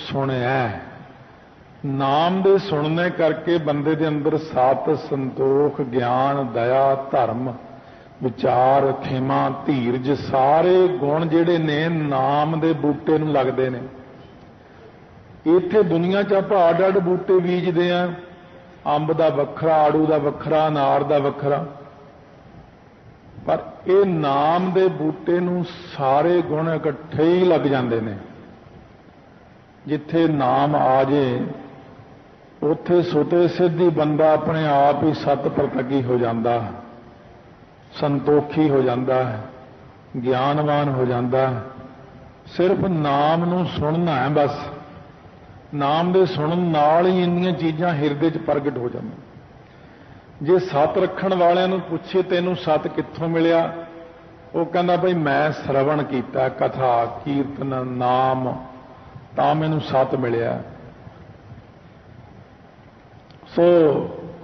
सुनिया। नाम दे सुनने करके बंदे दे अंदर सत, संतोख, ज्ञान, दया, धर्म, विचार, खेमा, धीरज सारे गुण जिहड़े ने नाम दे बूटे नूं लगदे ने। इत्थे दुनिया च आपां अड अड बूटे बीजदे आ, अंब दा वखरा, आड़ू दा वखरा, अनार दा वखरा, पर ये नाम दे बूटे नूं सारे गुण इकट्ठे ही लग जांदे ने। जिथे नाम आ जाए उत्थे सुते सिद्धी बंदा अपने आप ही सत प्रतगी हो जाता है, संतोखी हो जाता है, ज्ञानवान हो जाता है। सिर्फ नाम नूं सुनना है बस। नाम दे सुनन नाल ही इन्नियां चीज़ां हिरदे च प्रगट हो जांदियां। जे सत रखण वालिਆਂ ਨੂੰ ਪੁੱਛੇ ਤੈਨੂੰ सत कित्थों मिलिया, वो कहता भाई मैं श्रवण किया, कथा कीर्तन नाम, तां मैनूं सत मिलिया। सो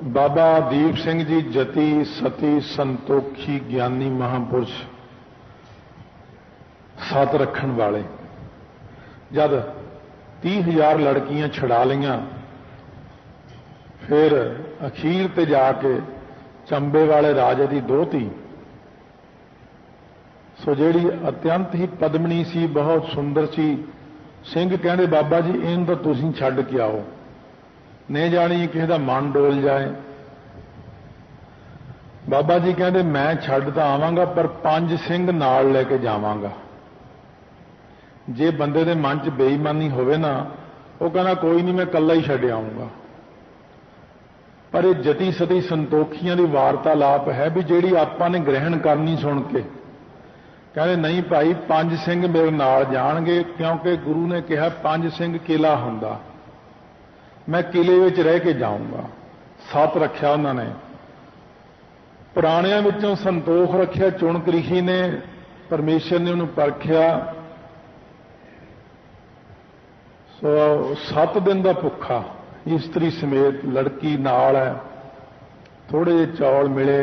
बाबा दीप सिंह जी जति सती संतोखी ज्ञानी महापुरुष सत रखण वाले जद 30,000 लड़कियां छड़ा लियां, फिर अखीर ते जाके चंबे वाले राजे की दोहती, सो जिहड़ी अत्यंत ही पद्मनी सी, बहुत सुंदर सी, सिंह कहंदे बाबा जी इहनूं तां तुसीं छड्ड के आओ, नहीं जानी किसी का मन डोल जाए। बाबा जी कहते मैं छड्ड तां आवांगा पर 5 सिंह नाल लैके जावांगा। जे बंदे दे मन च बेईमानी होवे ना, वो कहना कोई नहीं मैं कल्ला ही छड्ड आऊंगा। पर ये जति सती संतोखियां दी वार्तालाप है भी जिहड़ी आपां ने ग्रहण करनी सुन के। कहते नहीं भाई 5 सिंह मेरे नाल जाणगे, क्योंकि गुरु ने कहा 5 सिंह किला हुंदा, मैं किले विच रह के जाऊंगा। सत रखिया उन्होंने, पुराणियां विचों संतोख रखिया। चुणक ऋषि ने, परमेश्वर ने उन्होंने परखिया। सो 7 दिन का भुखा, इस्त्री समेत, लड़की नाल है, थोड़े जे चौल मिले,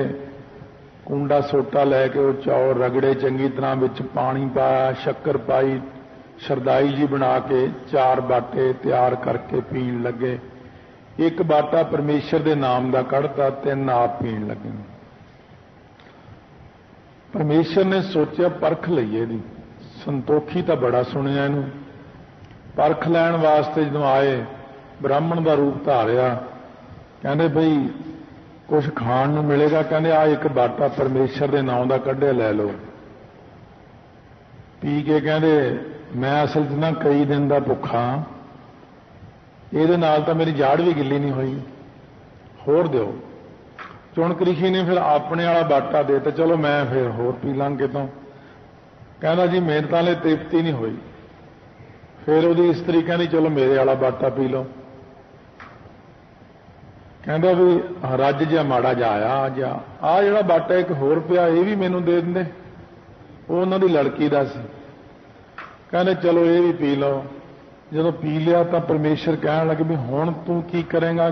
कुंडा सोटा लैके वो चौल रगड़े चंगी तरह, विच पानी पाया, शक्कर पाई, शरदाई जी बना के 4 बाटे तैयार करके पीण लगे। एक बाटा परमेश्वर के नाम का कढ़ता, 3 आप पीण लगे। परमेश्वर ने सोचा परख लईए दी, संतोखी तो बड़ा सुनिया इनू। परख लैण वास्ते जो आए, ब्राह्मण का रूप धारिया, कहते बई कुछ खाण नूं मिलेगा, कहते आ एक बाटा परमेश्वर के नाम का कढ़िया लै लो। पी के कहते मैं असल च ना कई दिन का भुखा, ये नाल तां मेरी जाड़ भी गिली नहीं हुई, होर दिओ। चुणक ऋषि ने फिर अपने वाला बाटा देता, चलो मैं फिर होर पी लांग कितों। कहना जी मेरे तां ले तृप्ति नहीं हुई। फिर वो इस्त्री कहती चलो मेरे वाला बाटा पी लो। कहता भी रज जा माड़ा जा आ जा, आ जिहड़ा बाटा एक होर पिया ये भी मैनूं दे दिंदे, वो उन्हां दी लड़की दा सी। कहने चलो ये भी पी लो। जो पी लिया तो परमेश्वर कहने लगे भी हुण तू की करेगा,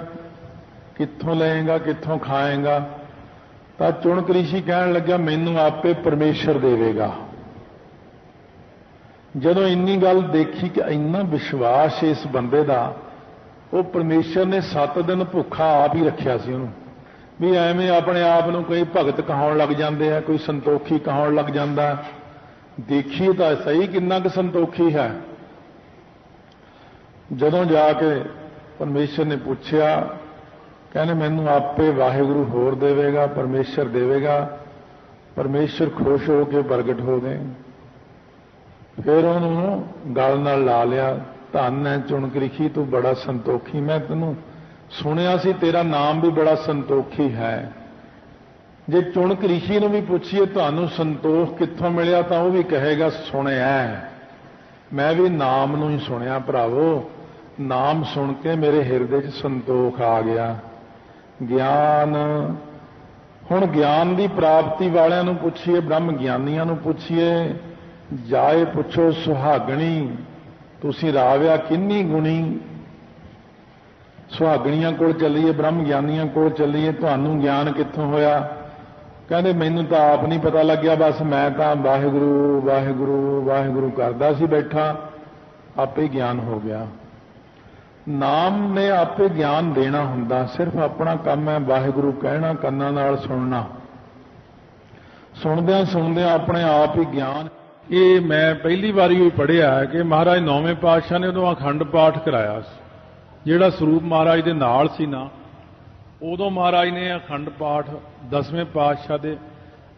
कित्थों लेगा, कित्थों खाएगा। तो चुणक ऋषि कहने लग्या मैनू आपे परमेश्वर देवेगा। जदों इन्नी गल देखी कि इन्ना विश्वास इस बंदे का, वो परमेश्वर ने 7 दिन भुखा आप ही रखिया सी उन्होंने, भी एवें अपने आप को कोई भगत कहाउण लग जाते हैं, कोई संतोखी कहाउण लग जाता। देखिए तो सही किन्ना क संतोखी है। जदों जाके परमेश्वर ने पूछया, कहने मैनू आपे वाहिगुरु होर देवेगा, परमेश्वर देवेगा। परमेश्वर खुश हो के प्रगट हो गए। फिर उन्होंने गल नाल ला लिया, धन है चुणक ऋषि तू बड़ा संतोखी, मैं तेनू सुनिया सी तेरा नाम भी बड़ा संतोखी है। जे चुणक ऋषि ने भी पूछिए तुहानू संतोख कित्थों मिलिया, तो वह भी कहेगा सुनिया है, मैं भी नाम नू ही सुनिया भरावो, नाम सुन के मेरे हिरदे च संतोख आ गया। ज्ञान, हुण ज्ञान की प्राप्ति वालियां नू पूछिए, ब्रह्म ज्ञानियां नू पूछिए, जाए पुछो सुहागणी तुसी राविया किन्नी गुणी। सुहागणियां कोल चलीए, ब्रह्म ज्ञानियां कोल चलीए, तुहानू ज्ञान कित्थों होया। कहते मैनू तो आप नहीं पता लग्या, बस मैं तो वाहिगुरु वाहिगुरु वाहिगुरु करदा सी बैठा, आपे ज्ञान हो गया। ਨਾਮ ਨੇ ਆਪੇ ਗਿਆਨ ਦੇਣਾ ਹੁੰਦਾ, ਸਿਰਫ ਆਪਣਾ ਕੰਮ ਹੈ ਵਾਹਿਗੁਰੂ ਕਹਿਣਾ, ਕੰਨਾਂ ਨਾਲ ਸੁਣਨਾ। ਸੁਣਦਿਆਂ ਸੁਣਦਿਆਂ ਆਪਣੇ ਆਪ ਹੀ ਗਿਆਨ। ਇਹ ਮੈਂ ਪਹਿਲੀ ਵਾਰੀ ਹੀ ਪੜ੍ਹਿਆ ਹੈ ਕਿ ਮਹਾਰਾਜ ਨੌਵੇਂ ਪਾਤਸ਼ਾਹ ਨੇ ਉਦੋਂ ਅਖੰਡ ਪਾਠ ਕਰਾਇਆ ਸੀ। ਜਿਹੜਾ ਸਰੂਪ ਮਹਾਰਾਜ ਦੇ ਨਾਲ ਸੀ ਨਾ, ਉਦੋਂ ਮਹਾਰਾਜ ਨੇ ਅਖੰਡ ਪਾਠ 10ਵੇਂ ਪਾਤਸ਼ਾਹ ਦੇ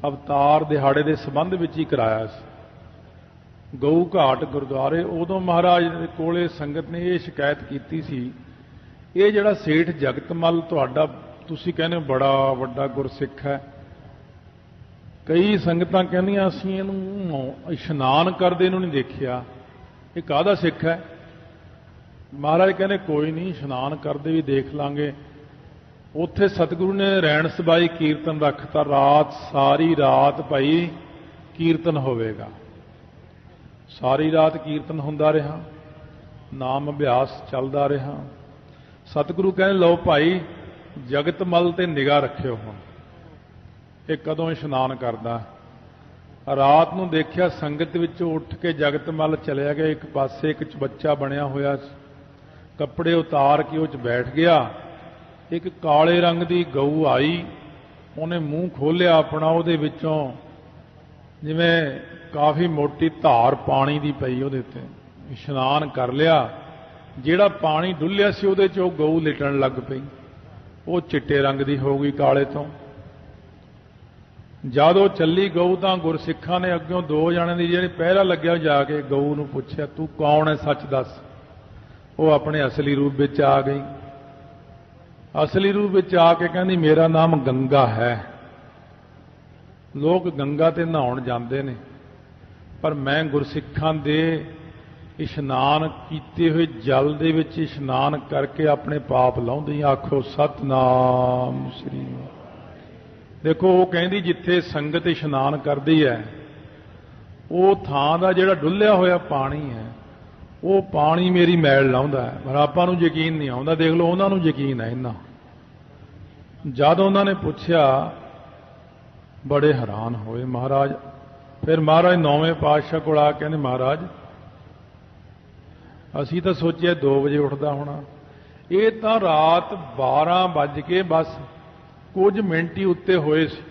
ਅਵਤਾਰ ਦਿਹਾੜੇ ਦੇ ਸੰਬੰਧ ਵਿੱਚ ਹੀ ਕਰਾਇਆ ਸੀ। ਗਊ ਘਾਟ ਗੁਰਦੁਆਰੇ ਉਦੋਂ ਮਹਾਰਾਜ ਦੇ ਕੋਲੇ ਸੰਗਤ ਨੇ ਇਹ ਸ਼ਿਕਾਇਤ ਕੀਤੀ ਸੀ, ਇਹ ਜਿਹੜਾ ਸੇਠ ਜਗਤਮਲ ਤੁਹਾਡਾ ਤੁਸੀਂ ਕਹਿੰਦੇ ਹੋ ਬੜਾ ਵੱਡਾ ਗੁਰਸਿੱਖ ਹੈ, ਕਈ ਸੰਗਤਾਂ ਕਹਿੰਦੀਆਂ ਅਸੀਂ ਇਹਨੂੰ ਇਸ਼ਨਾਨ ਕਰਦੇ ਨੂੰ ਨਹੀਂ ਦੇਖਿਆ, ਇਹ ਕਾਹਦਾ ਸਿੱਖ ਹੈ? ਮਹਾਰਾਜ ਕਹਿੰਦੇ ਕੋਈ ਨਹੀਂ, ਇਸ਼ਨਾਨ ਕਰਦੇ ਵੀ ਦੇਖ ਲਾਂਗੇ। ਉੱਥੇ ਸਤਿਗੁਰੂ ਨੇ ਰੈਣ ਸਬਾਈ ਕੀਰਤਨ ਰੱਖਤਾ, ਰਾਤ ਸਾਰੀ ਰਾਤ ਭਾਈ ਕੀਰਤਨ ਹੋਵੇਗਾ। ਸਾਰੀ ਰਾਤ ਕੀਰਤਨ ਹੁੰਦਾ ਰਿਹਾ, ਨਾਮ ਅਭਿਆਸ ਚੱਲਦਾ ਰਿਹਾ। ਸਤਿਗੁਰੂ ਕਹਿੰਦੇ ਲਓ ਭਾਈ ਜਗਤਮਲ ਤੇ ਨਿਗਾਹ ਰੱਖਿਓ, ਹੁਣ ਇਹ ਕਦੋਂ ਇਸ਼ਨਾਨ ਕਰਦਾ। ਰਾਤ ਨੂੰ ਦੇਖਿਆ ਸੰਗਤ ਵਿੱਚੋਂ ਉੱਠ ਕੇ ਜਗਤਮਲ ਚਲਿਆ ਗਿਆ, ਇੱਕ ਪਾਸੇ ਇੱਕ ਬੱਚਾ ਬਣਿਆ ਹੋਇਆ ਸੀ, ਕੱਪੜੇ ਉਤਾਰ ਕੇ ਉਹ 'ਚ ਬੈਠ ਗਿਆ। ਇੱਕ ਕਾਲੇ ਰੰਗ ਦੀ ਗਊ ਆਈ, ਉਹਨੇ ਮੂੰਹ ਖੋਲ੍ਹਿਆ ਆਪਣਾ, ਉਹਦੇ ਵਿੱਚੋਂ ਜਿਵੇਂ ਕਾਫੀ ਮੋਟੀ ਧਾਰ ਪਾਣੀ ਦੀ ਪਈ ਉਹਦੇ ਤੇ। ਇਸ਼ਨਾਨ ਕਰ ਲਿਆ, ਜਿਹੜਾ ਪਾਣੀ ਡੁੱਲਿਆ ਸੀ ਉਹਦੇ 'ਚ ਉਹ ਗਊ ਲਿਟਣ ਲੱਗ ਪਈ, ਉਹ ਚਿੱਟੇ ਰੰਗ ਦੀ ਹੋ ਗਈ ਕਾਲੇ ਤੋਂ। ਜਦ ਉਹ ਚੱਲੀ ਗਊ ਤਾਂ ਗੁਰਸਿੱਖਾਂ ਨੇ ਅੱਗੋਂ ਦੋ ਜਣਿਆਂ ਦੀ ਜਿਹੜੇ ਪਹਿਰਾ ਲੱਗਿਆ ਜਾ ਕੇ ਗਊ ਨੂੰ ਪੁੱਛਿਆ ਤੂੰ ਕੌਣ ਹੈ, ਸੱਚ ਦੱਸ। ਉਹ ਆਪਣੇ ਅਸਲੀ ਰੂਪ ਵਿੱਚ ਆ ਗਈ। ਅਸਲੀ ਰੂਪ ਵਿੱਚ ਆ ਕੇ ਕਹਿੰਦੀ ਮੇਰਾ ਨਾਮ ਗੰਗਾ ਹੈ। ਲੋਕ ਗੰਗਾ ਤੇ ਨਹਾਉਣ ਜਾਂਦੇ ਨੇ, ਪਰ ਮੈਂ ਗੁਰਸਿੱਖਾਂ ਦੇ ਇਸ਼ਨਾਨ ਕੀਤੇ ਹੋਏ ਜਲ ਦੇ ਵਿੱਚ ਇਸ਼ਨਾਨ ਕਰਕੇ ਆਪਣੇ ਪਾਪ ਲਾਉਂਦੀ। ਆਖੋ ਸਤਨਾਮ ਸ੍ਰੀ। ਦੇਖੋ ਉਹ ਕਹਿੰਦੀ ਜਿੱਥੇ ਸੰਗਤ ਇਸ਼ਨਾਨ ਕਰਦੀ ਹੈ ਉਹ ਥਾਂ ਦਾ ਜਿਹੜਾ ਡੁੱਲਿਆ ਹੋਇਆ ਪਾਣੀ ਹੈ ਉਹ ਪਾਣੀ ਮੇਰੀ ਮੈਲ ਲਾਉਂਦਾ ਹੈ, ਪਰ ਆਪਾਂ ਨੂੰ ਯਕੀਨ ਨਹੀਂ ਆਉਂਦਾ। ਦੇਖ ਲਓ ਉਹਨਾਂ ਨੂੰ ਯਕੀਨ ਹੈ ਇੰਨਾ। ਜਦ ਉਹਨਾਂ ਨੇ ਪੁੱਛਿਆ ਬੜੇ ਹੈਰਾਨ ਹੋਏ ਮਹਾਰਾਜ। ਫਿਰ ਮਹਾਰਾਜ ਨੌਵੇਂ ਪਾਤਸ਼ਾਹ ਕੋਲ ਆ ਕਹਿੰਦੇ ਮਹਾਰਾਜ ਅਸੀਂ ਤਾਂ ਸੋਚਿਆ 2 ਵਜੇ ਉੱਠਦਾ ਹੋਣਾ, ਇਹ ਤਾਂ ਰਾਤ 12 ਵੱਜ ਕੇ ਬਸ ਕੁਝ ਮਿੰਟ ਹੀ ਉੱਤੇ ਹੋਏ ਸੀ,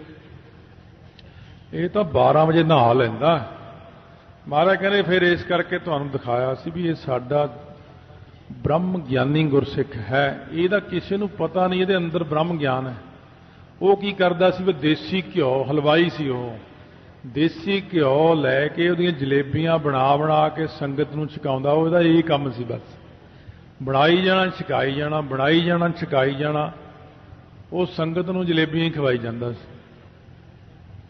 ਇਹ ਤਾਂ 12 ਵਜੇ ਨਹਾ ਲੈਂਦਾ। ਮਹਾਰਾਜ ਕਹਿੰਦੇ ਫਿਰ ਇਸ ਕਰਕੇ ਤੁਹਾਨੂੰ ਦਿਖਾਇਆ ਸੀ ਵੀ ਇਹ ਸਾਡਾ ਬ੍ਰਹਮ ਗਿਆਨੀ ਗੁਰਸਿੱਖ ਹੈ, ਇਹਦਾ ਕਿਸੇ ਨੂੰ ਪਤਾ ਨਹੀਂ ਇਹਦੇ ਅੰਦਰ ਬ੍ਰਹਮ ਗਿਆਨ ਹੈ। ਉਹ ਕੀ ਕਰਦਾ ਸੀ ਵੀ ਦੇਸੀ ਘਿਓ, ਹਲਵਾਈ ਸੀ ਉਹ, ਦੇਸੀ ਘਿਓ ਲੈ ਕੇ ਉਹਦੀਆਂ ਜਲੇਬੀਆਂ ਬਣਾ ਕੇ ਸੰਗਤ ਨੂੰ ਛਕਾਉਂਦਾ। ਉਹਦਾ ਇਹੀ ਕੰਮ ਸੀ, ਬਸ ਬਣਾਈ ਜਾਣਾ ਛਕਾਈ ਜਾਣਾ, ਬਣਾਈ ਜਾਣਾ ਛਕਾਈ ਜਾਣਾ। ਉਹ ਸੰਗਤ ਨੂੰ ਜਲੇਬੀਆਂ ਹੀ ਖਵਾਈ ਜਾਂਦਾ ਸੀ।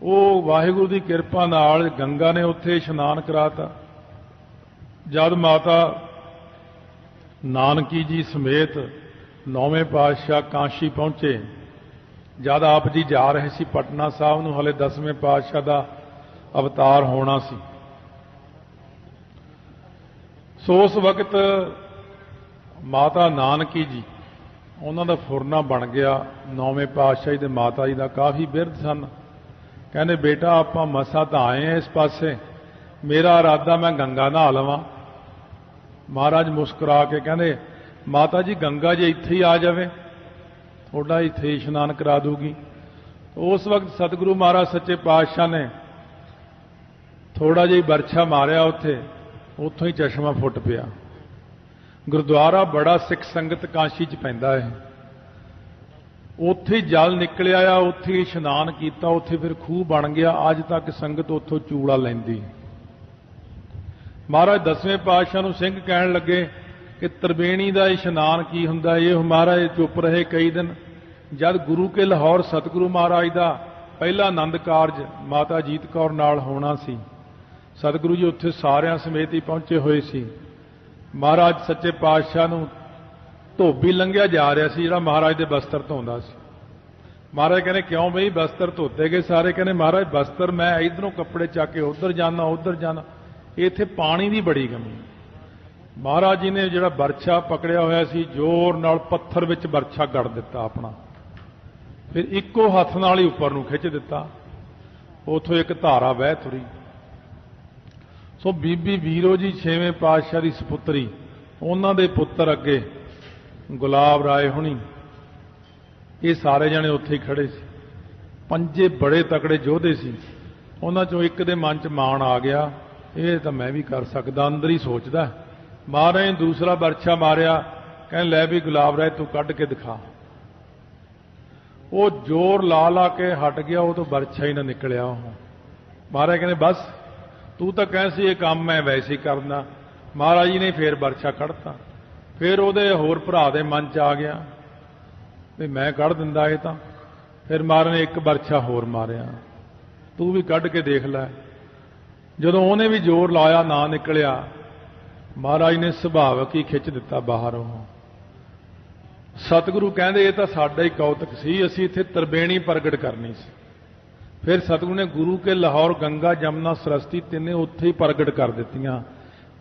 ਉਹ ਵਾਹਿਗੁਰੂ ਦੀ ਕਿਰਪਾ ਨਾਲ ਗੰਗਾ ਨੇ ਉੱਥੇ ਇਸ਼ਨਾਨ ਕਰਾਤਾ। ਜਦ ਮਾਤਾ ਨਾਨਕੀ ਜੀ ਸਮੇਤ ਨੌਵੇਂ ਪਾਤਸ਼ਾਹ ਕਾਂਸ਼ੀ ਪਹੁੰਚੇ, ਜਦ ਆਪ ਜੀ ਜਾ ਰਹੇ ਸੀ ਪਟਨਾ ਸਾਹਿਬ ਨੂੰ, ਹਲੇ 10ਵੇਂ ਪਾਤਸ਼ਾਹ ਦਾ ਅਵਤਾਰ ਹੋਣਾ ਸੀ। ਸੋ ਉਸ ਵਕਤ ਮਾਤਾ ਨਾਨਕੀ ਜੀ ਉਹਨਾਂ ਦਾ ਫੁਰਨਾ ਬਣ ਗਿਆ। ਨੌਵੇਂ ਪਾਤਸ਼ਾਹ ਜੀ ਦੇ ਮਾਤਾ ਜੀ ਦਾ ਕਾਫੀ ਬਿਰਧ ਸਨ। ਕਹਿੰਦੇ ਬੇਟਾ ਆਪਾਂ ਮਸਾ ਤਾਂ ਆਏ ਆ ਇਸ ਪਾਸੇ, ਮੇਰਾ ਇਰਾਦਾ ਮੈਂ ਗੰਗਾ ਨਹਾ ਲਵਾਂ। ਮਹਾਰਾਜ ਮੁਸਕਰਾ ਕੇ ਕਹਿੰਦੇ ਮਾਤਾ ਜੀ ਗੰਗਾ ਜੀ ਇੱਥੇ ਹੀ ਆ ਜਾਵੇ, ਤੁਹਾਡਾ ਇੱਥੇ ਇਸ਼ਨਾਨ ਕਰਾ ਦੂਗੀ। ਉਸ ਵਕਤ ਸਤਿਗੁਰੂ ਮਹਾਰਾਜ ਸੱਚੇ ਪਾਤਸ਼ਾਹ ਨੇ ਥੋੜਾ ਜਿਹਾ ਵਰਛਾ ਮਾਰਿਆ, ਉੱਥੋਂ ਹੀ ਚਸ਼ਮਾ ਫੁੱਟ ਪਿਆ। ਗੁਰਦੁਆਰਾ ਬੜਾ ਸਿੱਖ ਸੰਗਤ ਕਾਂਸ਼ੀ 'ਚ ਪੈਂਦਾ ਹੈ, ਉੱਥੇ ਜਲ ਨਿਕਲਿਆ ਆ, ਉੱਥੇ ਇਸ਼ਨਾਨ ਕੀਤਾ, ਉੱਥੇ ਫਿਰ ਖੂਹ ਬਣ ਗਿਆ। ਅੱਜ ਤੱਕ ਸੰਗਤ ਉੱਥੋਂ ਚੂੜਾ ਲੈਂਦੀ। ਮਹਾਰਾਜ 10ਵੇਂ ਪਾਤਸ਼ਾਹ ਨੂੰ ਸਿੰਘ ਕਹਿਣ ਲੱਗੇ ਕਿ ਤ੍ਰਿਵੇਣੀ ਦਾ ਇਸ਼ਨਾਨ ਕੀ ਹੁੰਦਾ। ਇਹ ਮਹਾਰਾਜ ਚੁੱਪ ਰਹੇ ਕਈ ਦਿਨ। ਜਦ ਗੁਰੂ ਕੇ ਲਾਹੌਰ ਸਤਿਗੁਰੂ ਮਹਾਰਾਜ ਦਾ ਪਹਿਲਾ ਆਨੰਦ ਕਾਰਜ ਮਾਤਾ ਜੀਤ ਕੌਰ ਨਾਲ ਹੋਣਾ ਸੀ, ਸਤਿਗੁਰੂ ਜੀ ਉੱਥੇ ਸਾਰਿਆਂ ਸਮੇਤ ਹੀ ਪਹੁੰਚੇ ਹੋਏ ਸੀ। ਮਹਾਰਾਜ ਸੱਚੇ ਪਾਤਸ਼ਾਹ ਨੂੰ ਧੋਬੀ ਲੰਘਿਆ ਜਾ ਰਿਹਾ ਸੀ ਜਿਹੜਾ ਮਹਾਰਾਜ ਦੇ ਬਸਤਰ ਧੋਂਦਾ ਸੀ। ਮਹਾਰਾਜ ਕਹਿੰਦੇ ਕਿਉਂ ਬਈ ਬਸਤਰ ਧੋਤੇ ਗਏ ਸਾਰੇ? ਕਹਿੰਦੇ ਮਹਾਰਾਜ ਬਸਤਰ ਮੈਂ ਇਧਰੋਂ ਕੱਪੜੇ ਚੱਕ ਕੇ ਉਧਰ ਜਾਣਾ ਉੱਧਰ ਜਾਣਾ, ਇੱਥੇ ਪਾਣੀ ਦੀ ਬੜੀ ਕਮੀ। ਮਹਾਰਾਜ ਜੀ ਨੇ ਜਿਹੜਾ ਬਰਛਾ ਪਕੜਿਆ ਹੋਇਆ ਸੀ ਜ਼ੋਰ ਨਾਲ ਪੱਥਰ ਵਿੱਚ ਬਰਛਾ ਗੜ ਦਿੱਤਾ ਆਪਣਾ, ਫਿਰ ਇੱਕੋ ਹੱਥ ਨਾਲ ਹੀ ਉੱਪਰ ਨੂੰ ਖਿੱਚ ਦਿੱਤਾ। ਉੱਥੋਂ ਇੱਕ ਧਾਰਾ ਵਹਿ ਤੁਰੀ। ਸੋ ਬੀਬੀ ਵੀਰੋ ਜੀ 6ਵੇਂ ਪਾਤਸ਼ਾਹ ਦੀ ਸੁਪੁੱਤਰੀ, ਉਹਨਾਂ ਦੇ ਪੁੱਤਰ ਅੱਗੇ गुलाब राय हुणी, ये सारे जने उत्थे ही खड़े सी। पंजे बड़े तकड़े योधे सी, उन्हां चों एक दे मन च माण आ गया, ये तो मैं भी कर सकदा, अंदर ही सोचदा। महाराज ने दूसरा बरछा मारिया, कहने लै भी गुलाब राय तू कढ के दिखा। वो जोर ला ला के हट गया, वो तो बरछा ही ना निकलिया। महाराज कहने बस तू तो कह सी ये काम मैं वैसे ही करना। महाराज जी ने फिर बरछा कढ़ता। फिर ਉਹਦੇ होर भरा दे मन च आ गया भी मैं कढ़ दिंदा ये तां। फिर महाराज ने एक बरछा होर मारिया, तू भी कढ़ के देख लै। जदों ਉਹਨੇ भी जोर लाया ना निकलिया, महाराज ने सुभावक ही खिच दिता बाहर। सतगुरु कहंदे ये तां साडा ही कौतक सी, असीं इत्थे तरबेणी प्रगट करनी सी। फिर सतगुरु ने गुरु के लाहौर गंगा जमुना सरस्वती तिन्ने उत्थे ही प्रगट कर दित्तियां।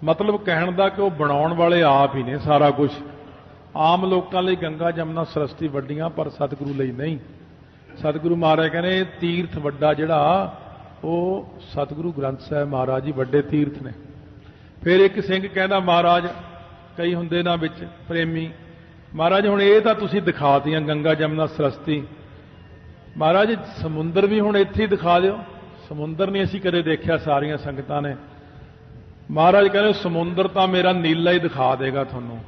मतलब कहण दा कि वो बनाउण वाले आप ही ने सारा कुछ। आम लोकां लई गंगा जमुना सरस्वती वड्डियां, पर सतगुरु लई नहीं। सतगुरु महाराज कहने तीर्थ वड्डा जिहड़ा वो सतगुरु ग्रंथ साहिब महाराज जी वड्डे तीर्थ ने। फिर एक सिंह कहना महाराज, कई हुंदे ना विच प्रेमी, महाराज हुण ये तां तुसीं दिखातियां गंगा जमुना सरस्वती, महाराज समुंदर भी हुण इत्थे ही दिखा दिओ। समुंदर नहीं असीं कदे देखिया सारियां संगतां ने। महाराज कहने समुंदर तां मेरा नीला ही दिखा देगा तुहानूं।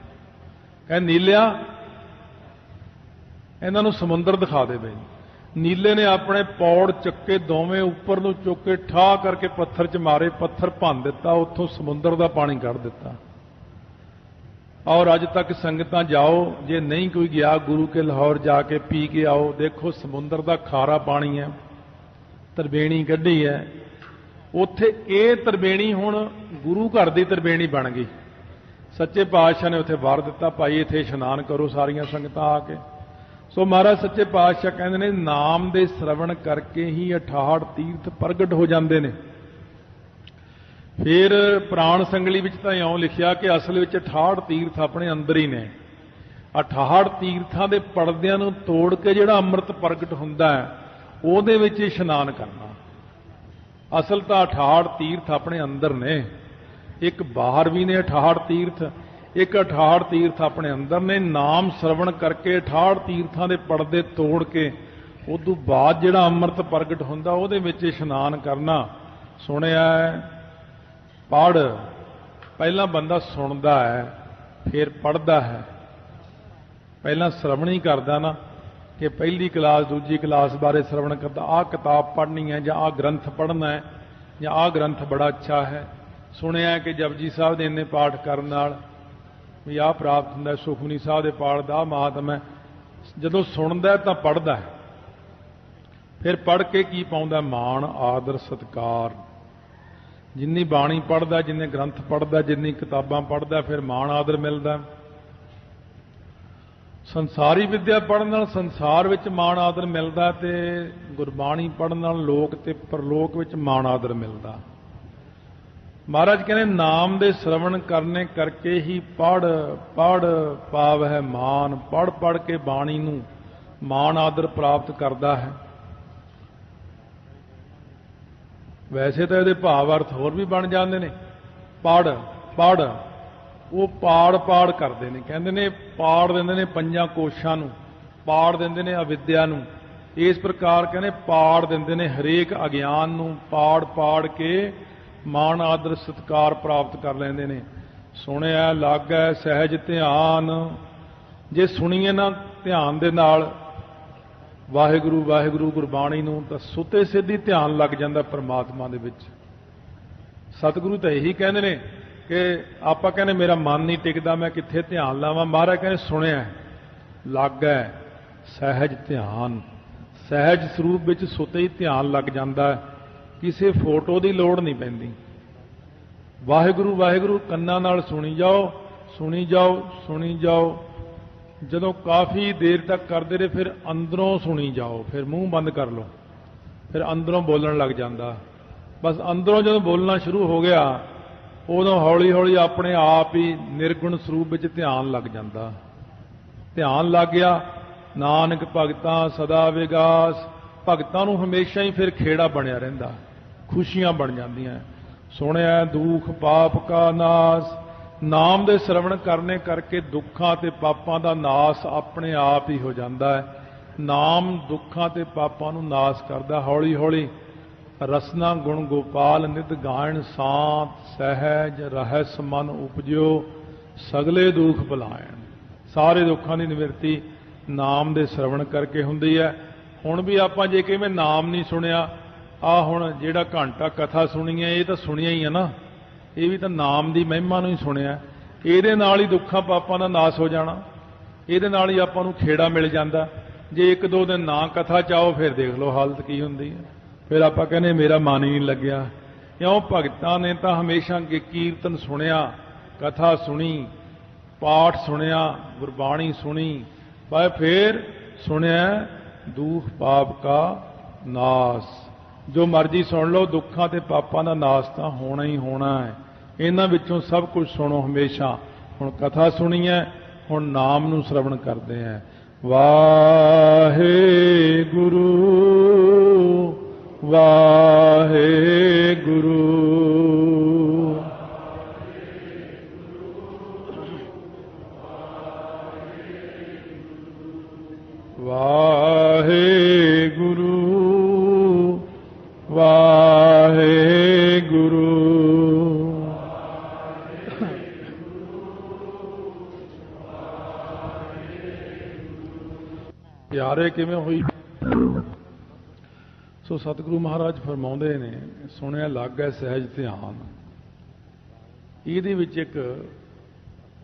कह नीलिया इन्हां नूं समुंदर दिखा दे बई। नीले ने अपने पौड़ चक्के दोवें उपर नूं चुक के ठा करके पत्थर च मारे, पत्थर भंन दिता, उत्थों समुंदर दा पानी कढ़ दिता। और अज तक संगतां जाओ, जे नहीं कोई गया गुरु के लाहौर जाके पी के आओ, देखो समुंदर दा खारा पानी है, तरबेणी कढ़ी है उत्थे। ये तरबेणी हुण गुरु घर दी तरबेणी बन गई। सच्चे पातशाह ने उत्थे वार दिता, भाई इत्थे इशनान करो सारियां संगतां आके। सो महाराज सच्चे पातशाह कहंदे ने नाम दे श्रवण करके ही 68 तीर्थ प्रगट हो जाते हैं। फिर पुराण संगली विच तां इउं लिखिया कि असल विच 68 तीर्थ अपने अंदर ही ने। 68 तीर्थां दे पड़दियां नूं तोड़ के जिहड़ा अंम੍ਰਿਤ प्रगट हुंदा है, ਉਹਦੇ ਵਿੱਚ इशनान करना। असल तो 68 तीर्थ अपने अंदर ने, एक बाहर भी ने 68 तीर्थ, एक 68 तीर्थ अपने अंदर ने। नाम श्रवण करके 68 तीर्थां दे पड़दे तोड़ के उदों बाद जिहड़ा अंम੍ਰਿਤ प्रगट हुंदा ਉਹਦੇ ਵਿੱਚ इशनान करना। सुनिया है पढ़, पहला बंदा सुनता है फिर पढ़ता है। पहला श्रवण ही करता ना कि पहली क्लास दूजी क्लास बारे श्रवण करता, आ किताब पढ़नी है या आ ग्रंथ पढ़ना है या आ ग्रंथ बड़ा अच्छा है। सुनिया कि जपजी साहब के इन्ने पाठ करने नाल भी आ प्राप्त होंदा, सुखमनी साहब के पाठ का महात्म है। जदों सुनता है तो पढ़ता है, फिर पढ़ के की पाउंदा मान आदर सत्कार। जिन्नी बाणी पढ़ता, जिन्ने ग्रंथ पढ़ता, जिन्नी किताबां पढ़ता, फिर मान आदर मिलता। संसारी विद्या पढ़न नाल संसार विच मान आदर मिलता, ते गुरबाणी पढ़न नाल लोक ते परलोक विच मान आदर मिलता। महाराज कहने नाम दे श्रवण करने करके ही पढ़ पढ़ पाव है मान। पढ़ पढ़ के बाणी नूं मान आदर प्राप्त करता है। वैसे तो ये भाव अर्थ होर भी बन जाते हैं। पढ़ पढ़ वो पाड़ पाड़ करते हैं, कहते ने पाड़ देंदे ने पंजां कोशां नूं, पाड़ देंदे ने अविद्या नूं। इस प्रकार कहने पाड़ देंदे ने हरेक अज्ञान नूं, पाड़ पाड़ के मान आदर सत्कार प्राप्त कर लेंदे ने। सुनिया लागै सहज ध्यान, जे सुनीए ना ध्यान दे नाल वाहिगुरू वाहिगुरू गुरबाणी नूं तां सुते सिद्धी ध्यान लग जांदा परमात्मा दे विच। सतगुरु तां यही कहंदे ने कि आपां कहने मेरा मन नहीं टिकदा, मैं कित्थे ध्यान लावां। महाराज कहने सुनिया लागै सहज ध्यान, सहज स्वरूप विच सुते ही ध्यान लग जांदा, किसी फोटो की लोड़ नहीं पैंदी। वाहिगुरू वाहिगुरू कन्नां नाल सुनी जाओ सुनी जाओ सुनी जाओ। जदों काफ़ी देर तक करते रहे फिर अंदरों सुनी जाओ, फिर मूँह बंद कर लो, फिर अंदरों बोलण लग जाता। बस अंदरों जदों बोलना शुरू हो गया उदों हौली हौली अपने आप ही निर्गुण स्वरूप विच ध्यान लग जाता। ध्यान लग गया नानक भगतां सदा विगास। भगतां नूं हमेशा ही फिर खेड़ा बनिया रहिंदा, खुशियां बन जांदियां। सुनिया दुख पाप का नाश, ਨਾਮ ਦੇ ਸ਼ਰਵਣ ਕਰਨੇ ਕਰਕੇ ਦੁੱਖਾਂ ਤੇ ਪਾਪਾਂ ਦਾ ਨਾਸ ਆਪਣੇ ਆਪ ਹੀ ਹੋ ਜਾਂਦਾ ਹੈ। ਨਾਮ ਦੁੱਖਾਂ ਤੇ ਪਾਪਾਂ ਨੂੰ ਨਾਸ ਕਰਦਾ। ਹੌਲੀ ਹੌਲੀ ਰਸਨਾ ਗੁਣ ਗੋਪਾਲ ਨਿਤ ਗਾਇਣ ਸਾਤ ਸਹਿਜ ਰਹਿਸ ਮਨ ਉਪਜਿਓ ਸਗਲੇ ਦੁੱਖ ਭੁਲਾਇਣ। ਸਾਰੇ ਦੁੱਖਾਂ ਦੀ ਨਿਵਰਤੀ ਨਾਮ ਦੇ ਸ਼ਰਵਣ ਕਰਕੇ ਹੁੰਦੀ ਹੈ। ਹੁਣ ਵੀ ਆਪਾਂ ਜੇ ਕਿਵੇਂ ਨਾਮ ਨਹੀਂ ਸੁਣਿਆ, ਆ ਹੁਣ ਜਿਹੜਾ ਘੰਟਾ ਕਥਾ ਸੁਣੀ ਹੈ ਇਹ ਤਾਂ ਸੁਣਿਆ ਹੀ ਹੈ ਨਾ, ਇਹ ਵੀ ਤਾਂ ਨਾਮ ਦੀ ਮਹਿਮਾ ਨੂੰ ਹੀ ਸੁਣਿਆ। ਇਹਦੇ ਨਾਲ ਹੀ ਦੁੱਖਾਂ ਪਾਪਾਂ ਦਾ ਨਾਸ ਹੋ ਜਾਣਾ, ਇਹਦੇ ਨਾਲ ਹੀ ਆਪਾਂ ਨੂੰ ਖੇੜਾ ਮਿਲ ਜਾਂਦਾ। ਜੇ ਇੱਕ ਦੋ ਦਿਨ ਨਾ ਕਥਾ ਚਾਹੋ ਫਿਰ ਦੇਖ ਲਓ ਹਾਲਤ ਕੀ ਹੁੰਦੀ ਹੈ। ਫਿਰ ਆਪਾਂ ਕਹਿੰਦੇ ਮੇਰਾ ਮਨ ਹੀ ਨਹੀਂ ਲੱਗਿਆ। ਕਿਉਂ? ਭਗਤਾਂ ਨੇ ਤਾਂ ਹਮੇਸ਼ਾ ਕੀਰਤਨ ਸੁਣਿਆ, ਕਥਾ ਸੁਣੀ, ਪਾਠ ਸੁਣਿਆ, ਗੁਰਬਾਣੀ ਸੁਣੀ, ਪਰ ਫਿਰ ਸੁਣਿਆ ਦੁੱਖ ਪਾਪ ਕਾ ਨਾਸ। ਜੋ ਮਰਜ਼ੀ ਸੁਣ ਲਓ, ਦੁੱਖਾਂ ਤੇ ਪਾਪਾਂ ਦਾ ਨਾਸ ਤਾਂ ਹੋਣਾ ਹੀ ਹੋਣਾ ਹੈ। ਇਹਨਾਂ ਵਿੱਚੋਂ ਸਭ ਕੁਝ ਸੁਣੋ ਹਮੇਸ਼ਾ। ਹੁਣ ਕਥਾ ਸੁਣੀ ਹੈ, ਹੁਣ ਨਾਮ ਨੂੰ ਸ਼ਰਵਣ ਕਰਦੇ ਹਾਂ। ਵਾਹਿਗੁਰੂ ਵਾਹਿਗੁਰੂ ਵਾਹਿਗੁਰੂ ਵਾਹਿਗੁਰੂ। ਪਿਆਰੇ ਕਿਵੇਂ ਹੋਈ? ਸੋ ਸਤਿਗੁਰੂ ਮਹਾਰਾਜ ਫਰਮਾਉਂਦੇ ਨੇ, ਸੁਣਿਆ ਲਾਗੈ ਸਹਿਜ ਧਿਆਨ। ਇਹਦੇ ਵਿੱਚ ਇੱਕ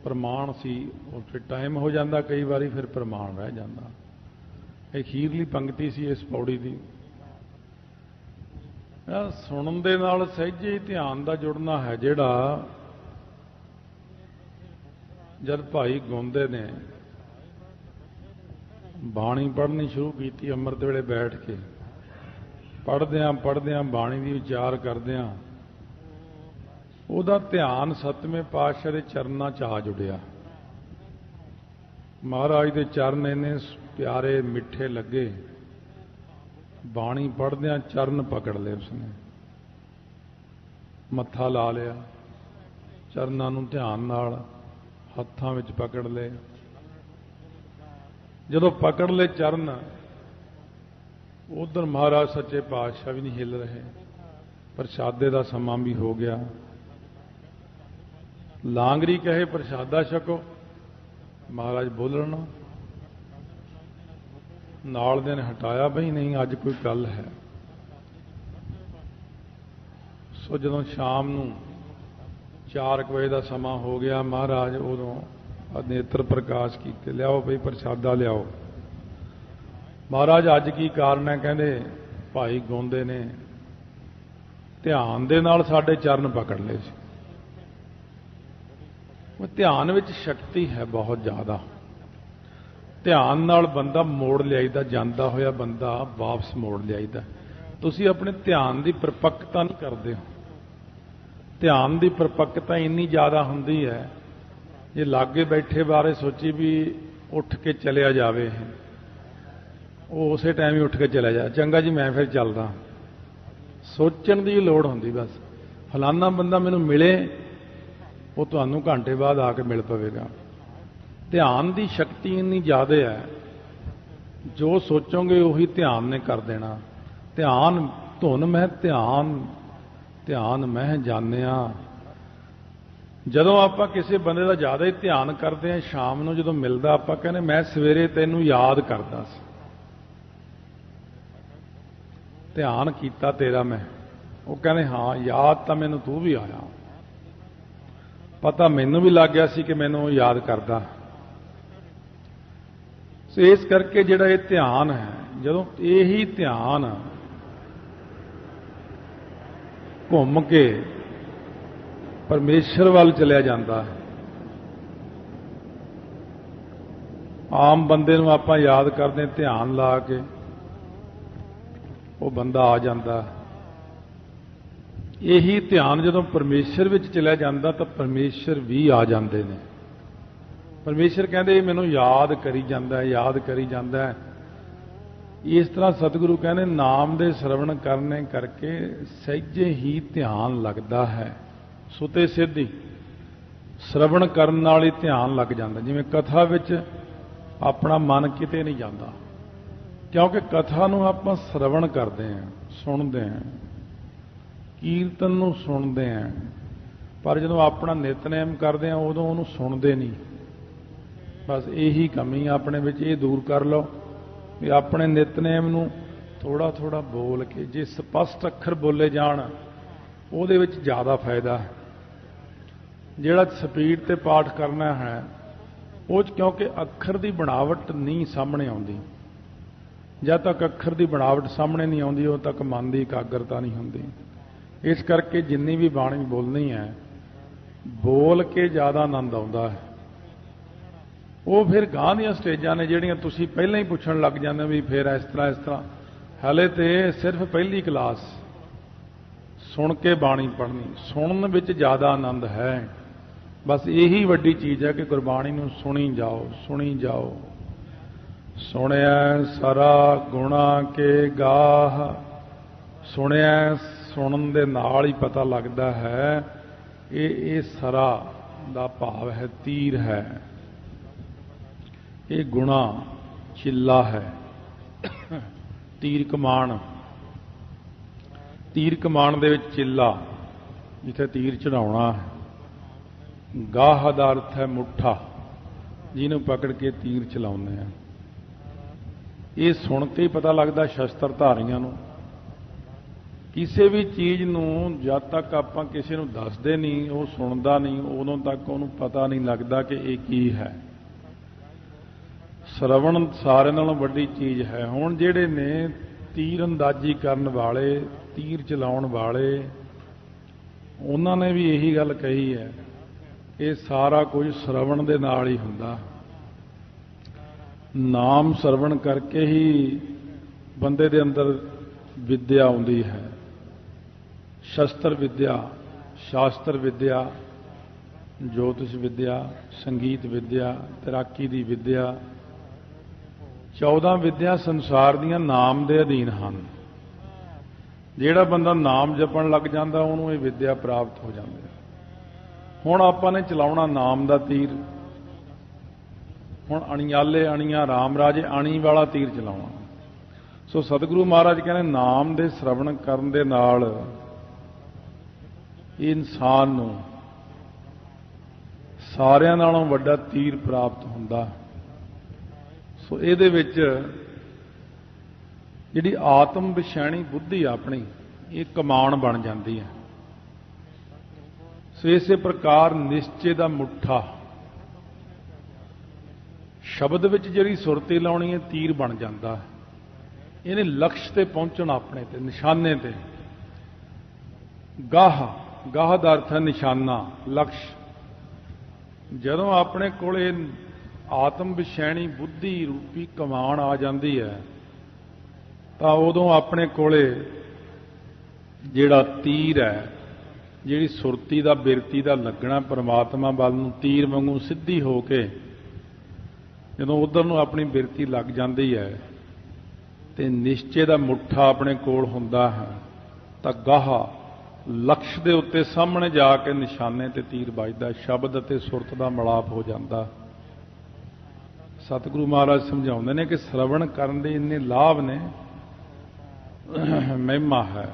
ਪ੍ਰਮਾਣ ਸੀ, ਉਹ ਫਿਰ ਟਾਈਮ ਹੋ ਜਾਂਦਾ ਕਈ ਵਾਰੀ, ਫਿਰ ਪ੍ਰਮਾਣ ਰਹਿ ਜਾਂਦਾ। ਇਹ ਅਖੀਰਲੀ ਪੰਕਤੀ ਸੀ ਇਸ ਪੌੜੀ ਦੀ। ਸੁਣਨ ਦੇ ਨਾਲ ਸਹਿਜੇ ਧਿਆਨ ਦਾ ਜੁੜਨਾ ਹੈ, ਜਿਹੜਾ ਜਦ ਭਾਈ ਗਾਉਂਦੇ ਨੇ ਬਾਣੀ ਪੜ੍ਹਨੀ ਸ਼ੁਰੂ ਕੀਤੀ, ਅੰਮ੍ਰਿਤ ਵੇਲੇ ਬੈਠ ਕੇ ਪੜ੍ਹਦਿਆਂ ਬਾਣੀ ਦੀ ਵਿਚਾਰ ਕਰਦਿਆਂ ਉਹਦਾ ਧਿਆਨ ਸਤਵੇਂ ਪਾਤਸ਼ਾਹ ਦੇ ਚਰਨਾਂ 'ਚ ਆ ਜੁੜਿਆ। ਮਹਾਰਾਜ ਦੇ ਚਰਨ ਇੰਨੇ ਪਿਆਰੇ ਮਿੱਠੇ ਲੱਗੇ, ਬਾਣੀ ਪੜ੍ਹਦਿਆਂ ਚਰਨ ਪਕੜ ਲਏ ਉਸਨੇ, ਮੱਥਾ ਲਾ ਲਿਆ, ਚਰਨਾਂ ਨੂੰ ਧਿਆਨ ਨਾਲ ਹੱਥਾਂ ਵਿੱਚ ਪਕੜ ਲਏ। ਜਦੋਂ ਪਕੜ ਲਏ ਚਰਨ, ਉਧਰ ਮਹਾਰਾਜ ਸੱਚੇ ਪਾਤਸ਼ਾਹ ਵੀ ਨਹੀਂ ਹਿੱਲ ਰਹੇ। ਪ੍ਰਸ਼ਾਦੇ ਦਾ ਸਮਾਂ ਵੀ ਹੋ ਗਿਆ। ਲਾਂਗਰੀ ਕਹੇ ਪ੍ਰਸ਼ਾਦਾ ਛਕੋ, ਮਹਾਰਾਜ ਬੋਲਣ ਨਾਲ ਦੇ ਨੇ ਹਟਾਇਆ, ਬਈ ਨਹੀਂ ਅੱਜ ਕੋਈ ਗੱਲ ਹੈ। ਸੋ ਜਦੋਂ ਸ਼ਾਮ ਨੂੰ 4 ਵਜੇ ਦਾ ਸਮਾਂ ਹੋ ਗਿਆ, ਮਹਾਰਾਜ ਉਦੋਂ ਨੇਤਰ ਪ੍ਰਕਾਸ਼ ਕੀਤੇ, ਲਿਆਓ ਬਈ ਪ੍ਰਸ਼ਾਦਾ ਲਿਆਓ। ਮਹਾਰਾਜ ਅੱਜ ਕੀ ਕਾਰਨ ਹੈ? ਕਹਿੰਦੇ ਭਾਈ ਗਾਉਂਦੇ ਨੇ ਧਿਆਨ ਦੇ ਨਾਲ ਸਾਡੇ ਚਰਨ ਪਕੜ ਲਏ ਸੀ। ਉਹ ਧਿਆਨ ਵਿੱਚ ਸ਼ਕਤੀ ਹੈ ਬਹੁਤ ਜ਼ਿਆਦਾ। ਧਿਆਨ ਨਾਲ ਬੰਦਾ ਮੋੜ ਲਿਆਈਦਾ, ਜਾਂਦਾ ਹੋਇਆ ਬੰਦਾ ਵਾਪਸ ਮੋੜ ਲਿਆਈਦਾ। ਤੁਸੀਂ ਆਪਣੇ ਧਿਆਨ ਦੀ ਪਰਪੱਕਤਾ ਨਹੀਂ ਕਰਦੇ ਹੋ। ਧਿਆਨ ਦੀ ਪਰਪੱਕਤਾ ਇੰਨੀ ਜ਼ਿਆਦਾ ਹੁੰਦੀ ਹੈ, ਜੇ ਲਾਗੇ ਬੈਠੇ ਬਾਰੇ ਸੋਚੀ ਵੀ ਉੱਠ ਕੇ ਚਲਿਆ ਜਾਵੇ, ਉਹ ਉਸੇ ਟਾਈਮ ਹੀ ਉੱਠ ਕੇ ਚਲਿਆ ਜਾ, ਚੰਗਾ ਜੀ ਮੈਂ ਫਿਰ ਚੱਲਦਾ। ਸੋਚਣ ਦੀ ਲੋੜ ਹੁੰਦੀ, ਬਸ ਫਲਾਨਾ ਬੰਦਾ ਮੈਨੂੰ ਮਿਲੇ, ਉਹ ਤੁਹਾਨੂੰ ਘੰਟੇ ਬਾਅਦ ਆ ਕੇ ਮਿਲ ਪਵੇਗਾ। ਧਿਆਨ ਦੀ ਸ਼ਕਤੀ ਇੰਨੀ ਜ਼ਿਆਦਾ ਹੈ, ਜੋ ਸੋਚੋਗੇ ਉਹੀ ਧਿਆਨ ਨੇ ਕਰ ਦੇਣਾ। ਧਿਆਨ ਧੁਨ ਮਹਿ ਧਿਆਨ ਮਹਿ ਜਾਣਿਆ। ਜਦੋਂ ਆਪਾਂ ਕਿਸੇ ਬੰਦੇ ਦਾ ਜ਼ਿਆਦਾ ਹੀ ਧਿਆਨ ਕਰਦੇ ਹਾਂ, ਸ਼ਾਮ ਨੂੰ ਜਦੋਂ ਮਿਲਦਾ, ਆਪਾਂ ਕਹਿੰਦੇ ਮੈਂ ਸਵੇਰੇ ਤੈਨੂੰ ਯਾਦ ਕਰਦਾ ਸੀ, ਧਿਆਨ ਕੀਤਾ ਤੇਰਾ ਮੈਂ। ਉਹ ਕਹਿੰਦੇ ਹਾਂ ਯਾਦ ਤਾਂ ਮੈਨੂੰ ਤੂੰ ਵੀ ਆਇਆ, ਪਤਾ ਮੈਨੂੰ ਵੀ ਲੱਗ ਗਿਆ ਸੀ ਕਿ ਮੈਨੂੰ ਯਾਦ ਕਰਦਾ। ਸੋ ਇਸ ਕਰਕੇ ਜਿਹੜਾ ਇਹ ਧਿਆਨ ਹੈ, ਜਦੋਂ ਇਹੀ ਧਿਆਨ ਘੁੰਮ ਕੇ ਪਰਮੇਸ਼ਰ ਵੱਲ ਚਲਿਆ ਜਾਂਦਾ ਹੈ। ਆਮ ਬੰਦੇ ਨੂੰ ਆਪਾਂ ਯਾਦ ਕਰਦੇ ਧਿਆਨ ਲਾ ਕੇ, ਉਹ ਬੰਦਾ ਆ ਜਾਂਦਾ। ਇਹੀ ਧਿਆਨ ਜਦੋਂ ਪਰਮੇਸ਼ਰ ਵਿੱਚ ਚਲਿਆ ਜਾਂਦਾ ਤਾਂ ਪਰਮੇਸ਼ਰ ਵੀ ਆ ਜਾਂਦੇ ਨੇ। ਪਰਮੇਸ਼ਰ ਕਹਿੰਦੇ ਮੈਨੂੰ ਯਾਦ ਕਰੀ ਜਾਂਦਾ, ਯਾਦ ਕਰੀ ਜਾਂਦਾ। ਇਸ ਤਰ੍ਹਾਂ ਸਤਿਗੁਰੂ ਕਹਿੰਦੇ ਨਾਮ ਦੇ ਸ਼ਰਵਣ ਕਰਨੇ ਕਰਕੇ ਸਹਿਜੇ ਹੀ ਧਿਆਨ ਲੱਗਦਾ ਹੈ। ਸੁਤੇ ਸਿੱਧੀ श्रवण करन नाल ही ध्यान लग जाता। जिवें कथा विच अपना मन किते नहीं जाता, क्योंकि कथा नूं आपां श्रवण करते हैं, सुनते हैं, कीर्तन नूं सुनते हैं, पर जदों अपना नितनेम करते हैं उदों उहनूं सुनते नहीं। बस यही कमी अपने विच, ये दूर कर लो भी अपने नितनेम नूं थोड़ा थोड़ा बोल के, जे स्पष्ट अखर बोले जाण उहदे विच ज़्यादा फायदा है। जिहड़ा स्पीड ते पाठ करना है वो क्योंकि अखर की बनावट नहीं सामने आउंदी, जब तक अखर की बनावट सामने नहीं आउंदी उद तक मन की एकाग्रता नहीं होंदी। इस करके जिन्नी भी बाणी बोलनी है बोल के ज़्यादा आनंद आउंदा है। वो फिर गांह दीयां स्टेजां ने जिहड़ियां तुसीं पहलां ही पुछण लग जांदे भी फिर इस तरह हाले तो सिर्फ पहली क्लास सुन के बाणी पढ़नी, सुनन विच ज़्यादा आनंद है। बस यही वड्डी चीज़ है कि गुरबाणी नूं सुनी जाओ, सुनी जाओ। सुनिया सरा गुणा के गाह, सुनिया सुनन दे नाल ही पता लगता है ये सरा दा भाव है, तीर है, ये गुणा चिल्ला है। तीर कमान, तीर कमान दे विच चिल्ला जिथे तीर चढ़ाउणा है। गाह दा अर्थ है मुठा, जिन्हों पकड़ के तीर चलाउंदे हैं। ये सुन के ही पता लगता शस्त्रधारियों नूं। किसी भी चीज़ नूं जद तक आपां किसी नूं दसदे नहीं, वो सुनदा नहीं, उदों तक उहनूं पता नहीं लगता कि ये की है। श्रवण सारे नालों वड्डी चीज़ है। हुण जिहड़े ने तीर अंदाजी करन वाले, तीर चलाउण वाले, उन्हां ने भी यही गल कही है कि सारा कुछ श्रवण दे नाल ही हुंदा। नाम श्रवण करके ही बंदे दे अंदर विद्या आउंदी है। शस्त्र विद्या, शास्त्र विद्या, ज्योतिष विद्या, संगीत विद्या, तैराकी दी विद्या, 14 विद्या संसार दीयां नाम दे अधीन हैं। जिहड़ा बंदा नाम जपण लग जांदा उहनूं ये विद्या प्राप्त हो जाती है। हुण आपां ने चलाउणा नाम दा तीर। हुण अणियाले अणियां राम राजे अणी वाला तीर चलाउणा। सो सतगुरु महाराज कहने नाम दे श्रवण करन दे नाल इंसान नूं सारियां नालों वड्डा तीर प्राप्त हुंदा। सो इहदे विच जिहड़ी आत्म विषैणी बुद्धि अपनी ये कमान बन जाती है। सो इस प्रकार निश्चय का मुठा शब्द विच जिहड़ी सुरती लाउणी है तीर बन जाता है। इहने लक्ष्य ते पहुंचना अपने ते निशाने ते। गाह, गाह दा अर्थ है निशाना, लक्ष्य। जदों अपने कोले आत्म विषैणी बुद्धि रूपी कमान आ जाती है तो उदों अपने कोले जिहड़ा तीर है, जिहड़ी सुरती दा बिरती दा लगना परमात्मा वल नूं तीर वांगू सिद्धी हो के जदों उधर नूं अपनी बिरती लग जाती है तो निश्चय दा मुठा अपने कोल हुंदा है। तो गाह लक्ष्य दे उत्ते सामने जाके निशाने ते तीर वजदा, शब्द अते सुरत दा मिलाप हो जाता। सतगुरु महाराज समझाउंदे ने कि श्रवण करन दे इन्ने लाभ ने, महिमा है।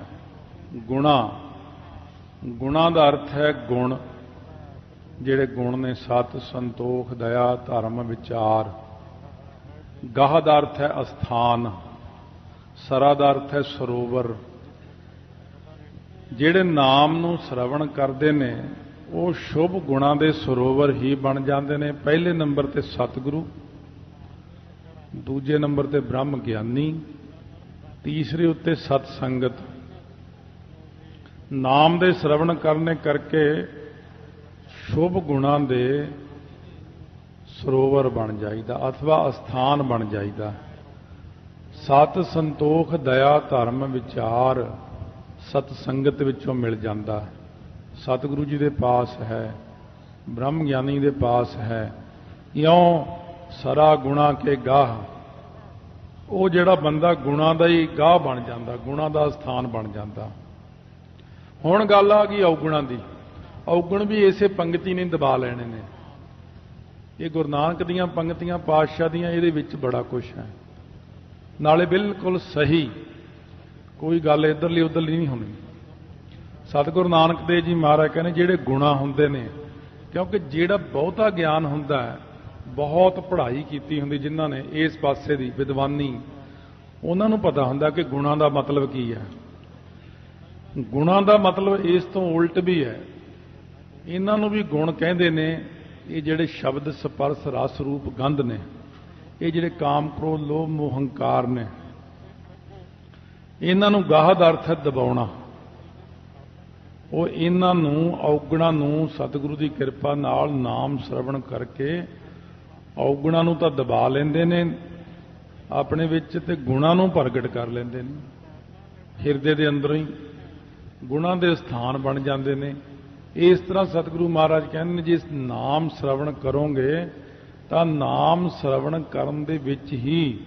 गुणा, गुणा दा अर्थ है गुण। जिहड़े गुण ने सत, संतोख, दया, धर्म, विचार। गाह दा अर्थ है अस्थान, सरा दा अर्थ है सरोवर। जिहड़े नाम नूं श्रवण करते ने वो शुभ गुणा दे सरोवर ही बन जाते हैं। पहले नंबर ते सतगुरु, दूजे नंबर ते ब्रह्म ज्ञानी, तीसरे उत्ते सत संगत। नाम दे श्रवण करने करके शुभ गुणा दे सरोवर बन जाइदा अथवा अस्थान बन जाइदा। सत, संतोख, दया, धर्म, विचार सत संगत विचों मिल जाता। सतगुरु जी दे पास है, ब्रह्म ज्ञानी दे पास है। इयों सरा गुणा के गाह, वो जिहड़ा बंदा गुणा दा ही गाह बन जाता, गुणा दा स्थान बन जाता। हुण गल आ गई अवगुणा दी। ਔਗਣ ਵੀ ਇਸੇ ਪੰਗਤੀ ਨੇ ਦਬਾ ਲੈਣੇ ਨੇ। ਇਹ ਗੁਰੂ ਨਾਨਕ ਦੀਆਂ ਪੰਗਤੀਆਂ ਪਾਤਸ਼ਾਹ ਦੀਆਂ, ਇਹਦੇ ਵਿੱਚ ਬੜਾ ਕੁਝ ਹੈ, ਨਾਲੇ ਬਿਲਕੁਲ ਸਹੀ, ਕੋਈ ਗੱਲ ਇੱਧਰਲੀ ਉੱਧਰਲੀ ਨਹੀਂ ਹੋਣੀ। ਸਤਿਗੁਰੂ ਨਾਨਕ ਦੇਵ ਜੀ ਮਹਾਰਾਜ ਕਹਿੰਦੇ ਜਿਹੜੇ ਗੁਣਾ ਹੁੰਦੇ ਨੇ, ਕਿਉਂਕਿ ਜਿਹੜਾ ਬਹੁਤਾ ਗਿਆਨ ਹੁੰਦਾ ਹੈ, ਬਹੁਤ ਪੜ੍ਹਾਈ ਕੀਤੀ ਹੁੰਦੀ ਜਿਨ੍ਹਾਂ ਨੇ ਇਸ ਪਾਸੇ ਦੀ ਵਿਦਵਾਨੀ, ਉਹਨਾਂ ਨੂੰ ਪਤਾ ਹੁੰਦਾ ਕਿ ਗੁਣਾਂ ਦਾ ਮਤਲਬ ਕੀ ਹੈ। ਗੁਣਾਂ ਦਾ ਮਤਲਬ ਇਸ ਤੋਂ ਉਲਟ ਵੀ ਹੈ। ਇਹਨਾਂ ਨੂੰ ਵੀ ਗੁਣ ਕਹਿੰਦੇ ਨੇ। ਇਹ ਜਿਹੜੇ ਸ਼ਬਦ ਸਪਰਸ ਰਸ ਰੂਪ ਗੰਧ ਨੇ, ਇਹ ਜਿਹੜੇ ਕਾਮ ਕ੍ਰੋਧ ਲੋਭ ਮੋਹ ਹੰਕਾਰ ਨੇ, ਇਹਨਾਂ ਨੂੰ ਗਾਹਦ ਅਰਥ ਹੈ ਦਬਾਉਣਾ। ਉਹ ਇਹਨਾਂ ਨੂੰ ਔਗਣਾਂ ਨੂੰ ਸਤਿਗੁਰੂ ਦੀ ਕਿਰਪਾ ਨਾਲ ਨਾਮ ਸਰਵਣ ਕਰਕੇ ਔਗਣਾਂ ਨੂੰ ਤਾਂ ਦਬਾ ਲੈਂਦੇ ਨੇ ਆਪਣੇ ਵਿੱਚ, ਤੇ ਗੁਣਾਂ ਨੂੰ ਪ੍ਰਗਟ ਕਰ ਲੈਂਦੇ ਨੇ। ਹਿਰਦੇ ਦੇ ਅੰਦਰੋਂ ਹੀ ਗੁਣਾਂ ਦੇ ਸਥਾਨ ਬਣ ਜਾਂਦੇ ਨੇ। ਇਸ ਤਰ੍ਹਾਂ ਸਤਿਗੁਰੂ ਮਹਾਰਾਜ ਕਹਿੰਦੇ ਨੇ, ਜੇ ਨਾਮ ਸਰਵਣ ਕਰੋਗੇ ਤਾਂ ਨਾਮ ਸਰਵਣ ਕਰਨ ਦੇ ਵਿੱਚ ਹੀ